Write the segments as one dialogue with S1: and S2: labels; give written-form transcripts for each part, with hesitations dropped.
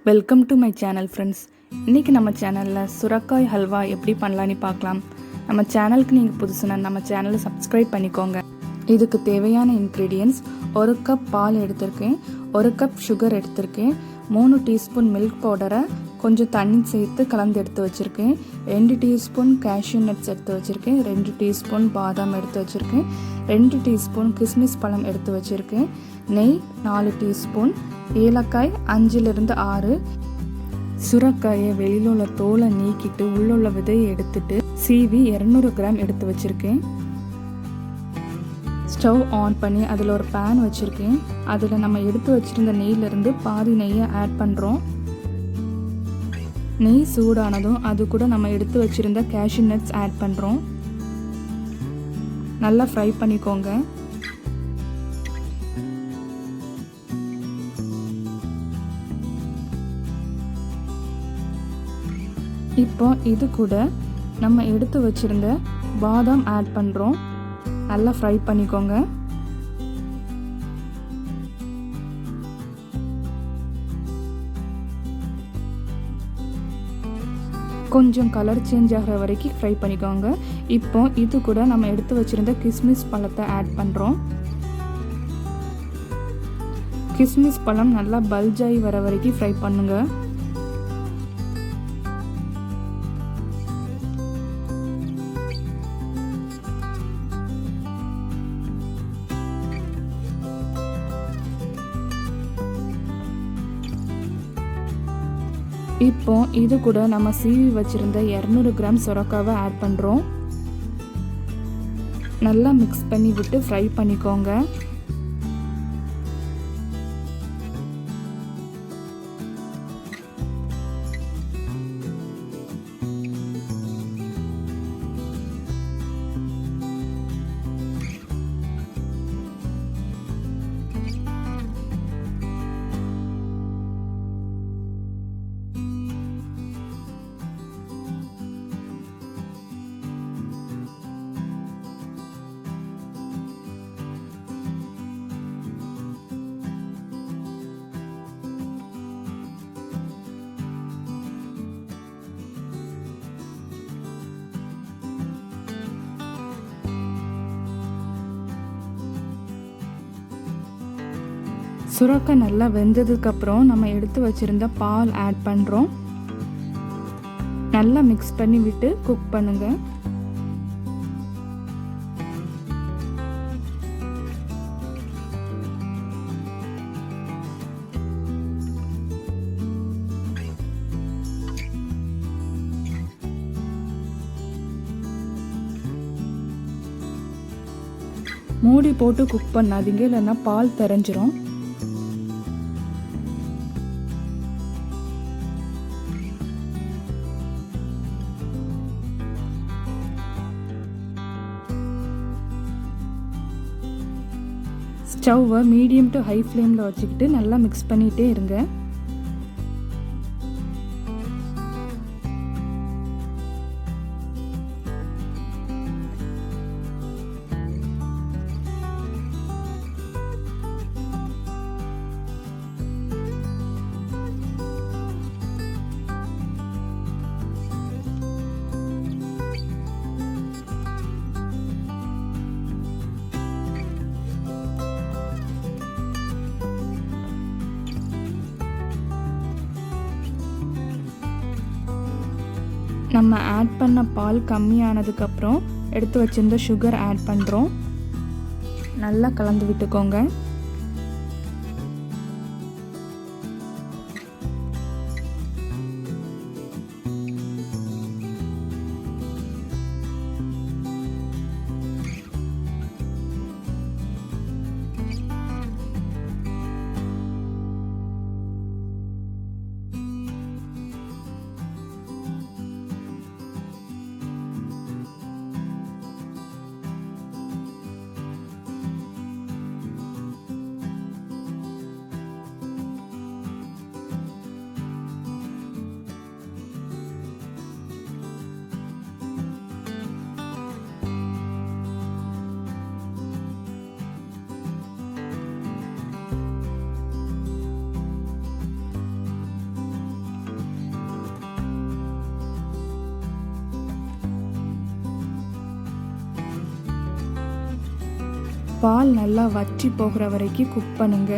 S1: Welcome to my channel friends. இன்றைக்கி நம்ம சேனலில் சுரக்காய் ஹல்வா எப்படி பண்ணலான்னு பார்க்கலாம். நம்ம சேனலுக்கு நீங்கள் புதுசுனா நம்ம சேனலை சப்ஸ்கிரைப் பண்ணிக்கோங்க. இதுக்கு தேவையான இன்க்ரீடியன்ட்ஸ்: 1 கப் பால் எடுத்திருக்கேன், 1 கப் சுகர் எடுத்திருக்கேன், 3 டீஸ்பூன் மில்க் பவுடரை கொஞ்சம் தண்ணி சேர்த்து கலந்து எடுத்து வச்சுருக்கேன், 2 டீஸ்பூன் கேஷ்யூ நட்ஸ் எடுத்து வச்சுருக்கேன், 2 டீஸ்பூன் பாதாம் எடுத்து வச்சுருக்கேன், 2 டீஸ்பூன் கிஸ்மிஸ் பழம் எடுத்து வச்சுருக்கேன், நெய் 4 டீஸ்பூன், ஏலக்காய் 5-6. சுரக்காயை வெளியில் உள்ள தோலை நீக்கிட்டு உள்ள விதையை எடுத்துட்டு சீவி 200 கிராம் எடுத்து வச்சுருக்கேன். ஸ்டவ் ஆன் பண்ணி அதில் ஒரு பேன் வச்சுருக்கேன். அதில் நம்ம எடுத்து வச்சுருந்த நெய்யிலேருந்து பாதி நெய்யை ஆட் பண்ணுறோம். நெய் சூடானதும் அது கூட நம்ம எடுத்து வச்சுருந்த கேஷ்யூ நட்ஸ் ஆட் பண்ணுறோம். நல்லா ஃப்ரை பண்ணிக்கோங்க. இப்போ இது கூட நம்ம எடுத்து வச்சுருந்த பாதாம் ஆட் பண்ணுறோம். நல்லா ஃப்ரை பண்ணிக்கோங்க. கொஞ்சம் கலர் சேஞ்ச் ஆகிற வரைக்கும் ஃப்ரை பண்ணிக்கோங்க. இப்போ இது கூட நம்ம எடுத்து வச்சுருந்த கிஸ்மிஸ் பழத்தை ஆட் பண்ணுறோம். கிஸ்மிஸ் பழம் நல்லா பல்ஜாகி வர வரைக்கும் ஃப்ரை பண்ணுங்க. இப்போ இது கூட நம்ம சீவி வச்சிருந்த 200 கிராம் சுரக்காவை ஆட் பண்ணுறோம். நல்லா மிக்ஸ் பண்ணி விட்டு ஃப்ரை பண்ணிக்கோங்க. சுரக்காய் நல்லா வெந்ததுக்கப்புறம் நம்ம எடுத்து வச்சுருந்த பால் ஆட் பண்ணுறோம். நல்லா மிக்ஸ் பண்ணி விட்டு குக் பண்ணுங்க. மூடி போட்டு குக் பண்ணாதீங்க, இல்லைன்னா பால் தெரிஞ்சிரும். ஸ்டவ்வை மீடியம் டு ஹை ஃப்ளேமில் வச்சுக்கிட்டு நல்லா மிக்ஸ் பண்ணிகிட்டே இருங்க. நம்ம ஆட் பண்ண பால் கம்மியானதுக்கப்புறம் எடுத்து வச்சிருந்த சுகர் ஆட் பண்ணுறோம். நல்லா கலந்து விட்டுக்கோங்க. பால் நல்லா வற்றி போகிற வரைக்கும் குக் பண்ணுங்க.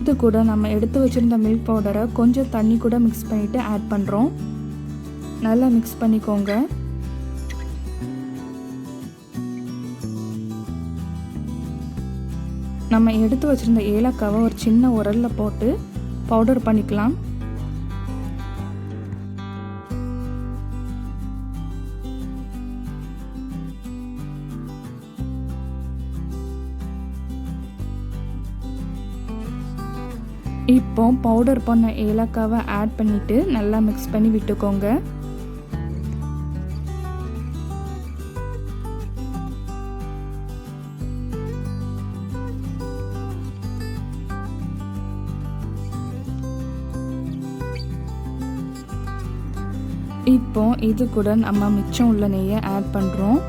S1: இது கூட நம்ம எடுத்து வச்சிருந்த மில்க் பவுடரை கொஞ்சம் தண்ணி கூட மிக்ஸ் பண்ணிட்டு ஆட் பண்ணுறோம். நல்லா மிக்ஸ் பண்ணிக்கோங்க. நம்ம எடுத்து வச்சிருந்த ஏலக்காவை ஒரு சின்ன உரலில் போட்டு பவுடர் பண்ணிக்கலாம். இப்போ பவுடர் பண்ண ஏலக்காவை ஆட் பண்ணிட்டு நல்லா மிக்ஸ் பண்ணி விட்டுக்கோங்க. இப்போ இது கூட நம்ம மிச்சம் உள்ள நெய்யை ஆட் பண்ணுறோம்.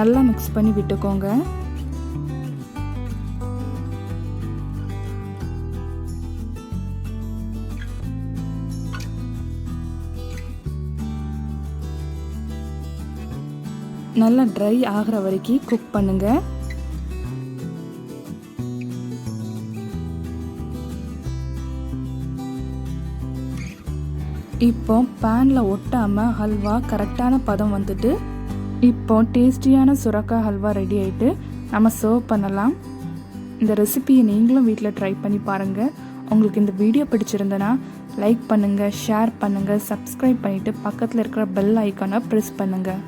S1: நல்லா மிக்ஸ் பண்ணி விட்டுக்கோங்க. நல்லா ட்ரை ஆகிற வரைக்கும் குக் பண்ணுங்க. இப்போ பேனில் ஒட்டாமல் ஹல்வா கரெக்டான பதம் வந்துட்டு இப்போ டேஸ்டியான சுரக்காய் ஹல்வா ரெடி ஆகிட்டு நம்ம சர்வ் பண்ணலாம். இந்த ரெசிபியை நீங்களும் வீட்டில் ட்ரை பண்ணி பாருங்கள். உங்களுக்கு இந்த வீடியோ பிடிச்சிருந்தனா லைக் பண்ணுங்கள், ஷேர் பண்ணுங்கள், சப்ஸ்கிரைப் பண்ணிவிட்டு பக்கத்தில் இருக்கிற பெல் ஐக்கானை ப்ரெஸ் பண்ணுங்கள்.